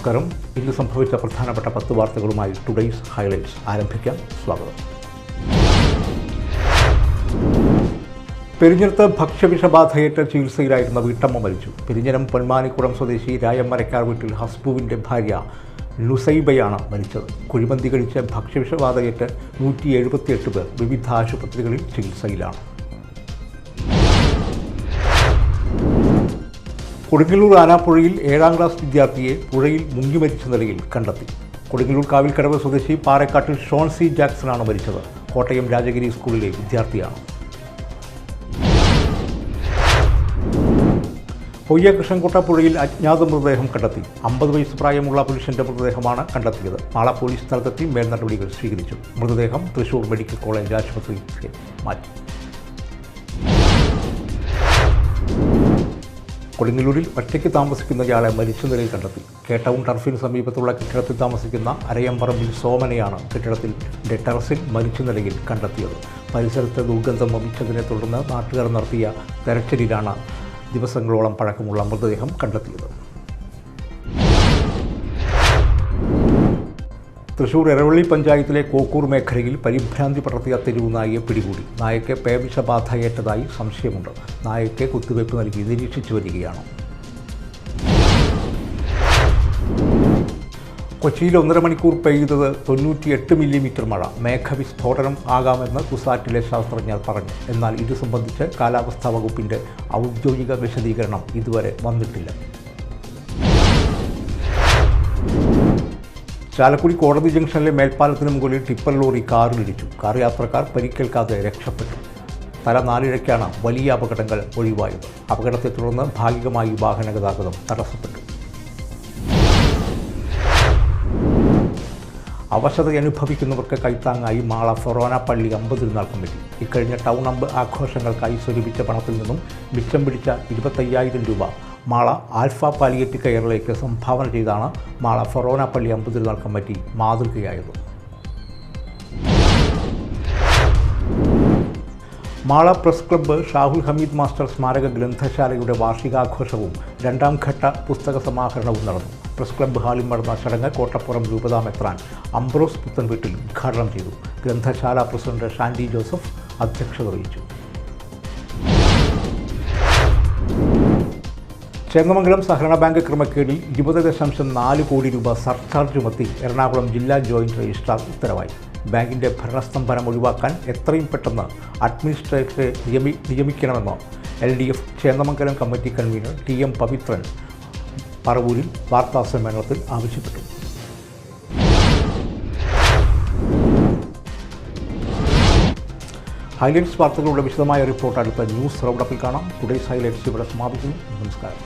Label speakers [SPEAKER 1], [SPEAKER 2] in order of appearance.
[SPEAKER 1] നമസ്കാരം. ഇന്ന് സംഭവിച്ച പ്രധാനപ്പെട്ട 10 വാർത്തകളുമായി ടുഡേയ്സ് ഹൈലൈറ്റ്സ് ആരംഭിക്കാം. സ്വാഗതം. പെരിഞ്ഞിലത്ത് ഭക്ഷ്യവിഷബാധയേറ്റ ചികിത്സയിലായിരുന്ന വീട്ടമ്മ മരിച്ചു. പെരിഞ്ഞനം പൊന്മാനിക്കുളം സ്വദേശി രായമരക്കാർ വീട്ടിൽ ഹസ്ബുവിൻ്റെ ഭാര്യ നുസൈബയാണ് മരിച്ചത്. കുഴിമന്തി കഴിച്ച് ഭക്ഷ്യവിഷബാധയേറ്റ് 178 പേർ വിവിധ ആശുപത്രികളിൽ ചികിത്സയിലാണ്. കൊടുങ്ങല്ലൂർ ആനാപ്പുഴയിൽ 7ാം ക്ലാസ് വിദ്യാർത്ഥിയെ പുഴയിൽ മുങ്ങി മരിച്ച നിലയിൽ കണ്ടെത്തി. കൊടുങ്ങല്ലൂർ കാവിൽക്കടവ് സ്വദേശി പാറക്കാട്ടിൽ ഷോൺ സി ജാക്സനാണ് മരിച്ചത്. കോട്ടയം രാജഗിരി സ്കൂളിലെ വിദ്യാർത്ഥിയാണ്. പൊയ്യ കൃഷ്ണൻകോട്ട പുഴയിൽ അജ്ഞാത മൃതദേഹം കണ്ടെത്തി. 50 വയസ്സ് പ്രായമുള്ള പുരുഷന്റെ മൃതദേഹമാണ് കണ്ടെത്തിയത്. മാള പോലീസ് സ്ഥലത്തെത്തി മേൽനടപടികൾ സ്വീകരിച്ചു. മൃതദേഹം തൃശൂർ മെഡിക്കൽ കോളേജ് ആശുപത്രിയിലേക്ക് മാറ്റി. കൊടുങ്ങല്ലൂരിൽ ഒറ്റയ്ക്ക് താമസിക്കുന്നയാളെ മരിച്ച നിലയിൽ കണ്ടെത്തി. കേട്ടവും ടർഫിന് സമീപത്തുള്ള കെട്ടിടത്തിൽ താമസിക്കുന്ന അരയമ്പറമ്പിൽ സോമനെയാണ് കെട്ടിടത്തിന്റെ ടെറസിൽ മരിച്ച നിലയിൽ കണ്ടെത്തിയത്. പരിസരത്ത് ദുർഗന്ധം വമിച്ചതിനെ തുടർന്ന് നാട്ടുകാർ നടത്തിയ തെരച്ചിലിലാണ് ദിവസങ്ങളോളം പഴക്കമുള്ള മൃതദേഹം കണ്ടെത്തിയത്. തൃശൂർ എരവള്ളി പഞ്ചായത്തിലെ കോക്കൂർ മേഖലയിൽ പരിഭ്രാന്തി പടർത്തിയ തെരുവു നായയെ പിടികൂടി. നായയ്ക്ക് പേവിഷബാധയേറ്റതായി സംശയമുണ്ട്. നായയ്ക്ക് കുത്തിവയ്പ് നൽകി നിരീക്ഷിച്ചു വരികയാണ്. കൊച്ചിയിൽ 1.5 മണിക്കൂർ പെയ്തത് 98 മില്ലിമീറ്റർ മഴ. മേഘവിസ്ഫോടനം ആകാമെന്ന് കുസാറ്റിലെ ശാസ്ത്രജ്ഞർ പറഞ്ഞു. എന്നാൽ ഇത് സംബന്ധിച്ച് കാലാവസ്ഥാ വകുപ്പിൻ്റെ ഔദ്യോഗിക വിശദീകരണം ഇതുവരെ വന്നിട്ടില്ല. ചാലക്കുടി കോടതി ജംഗ്ഷനിലെ മേൽപ്പാലത്തിന് മുകളിൽ ടിപ്പർ ലോറി കാറിലിടിച്ചു. കാർ യാത്രക്കാർ പരിക്കേൽക്കാതെ രക്ഷപ്പെട്ടു. തല 4 ഇഴയ്ക്കാണ് വലിയ അപകടങ്ങൾ ഒഴിവായത്. അപകടത്തെ തുടർന്ന് ഭാഗികമായി വാഹന ഗതാഗതം തടസ്സപ്പെട്ടു. അവശത അനുഭവിക്കുന്നവർക്ക് കൈത്താങ്ങായി മാള ഫൊറോന പള്ളി 50 തിരുനാൾ കമ്മിറ്റി ഇക്കഴിഞ്ഞ ടൗൺ അമ്പ് ആഘോഷങ്ങൾക്കായി സ്വരൂപിച്ച പണത്തിൽ നിന്നും മിച്ചം പിടിച്ച 25,000 രൂപ മാള ആൽഫ പാലിയേറ്റീവ് കെയറിലേക്ക് സംഭാവന ചെയ്താണ് മാള ഫൊറോന പള്ളി 50 തിരുനാൾ കമ്മിറ്റി മാതൃകയായത്. Mala press club Shahul Hameed master സ്മാരക ഗ്രന്ഥശാലയുടെ വാർഷികാഘോഷവും 2ാം ഘട്ട പുസ്തക സമാഹരണവും നടന്നു. പ്രസ് ക്ലബ്ബ് ഹാളിൽ നടന്ന ചടങ്ങ് കോട്ടപ്പുറം രൂപതാ മെത്രാൻ അംബ്രോസ് പുത്തൻവീട്ടിൽ ഉദ്ഘാടനം ചെയ്തു. ഗ്രന്ഥശാല പ്രസിഡന്റ് ഷാൻഡി ജോസഫ് അധ്യക്ഷത വഹിച്ചു. ചേന്നമംഗലം സഹകരണ ബാങ്ക് ക്രമക്കേടിൽ 20.4 കോടി രൂപ സർചാർജ് ചുമത്തി എറണാകുളം ജില്ലാ ജോയിന്റ് രജിസ്ട്രാർ ഉത്തരവായി. ബാങ്കിൻ്റെ ഭരണസ്തംഭനം ഒഴിവാക്കാൻ എത്രയും പെട്ടെന്ന് അഡ്മിനിസ്ട്രേറ്ററെ നിയമിക്കണമെന്ന് LDF Chennamangalam committee convener TM Pavithran പറവൂരിൽ വാർത്താസമ്മേളനത്തിൽ ആവശ്യപ്പെട്ടു. ഹൈലൈറ്റ്സ് വാർത്തകളുടെ വിശദമായ റിപ്പോർട്ട് അടുത്ത ന്യൂസ് റൗണ്ടപ്പിൽ കാണാം. ടുഡേയ്സ് ഹൈലൈറ്റ്സ് ഇവിടെ സമാപിക്കുന്നു. നമസ്കാരം.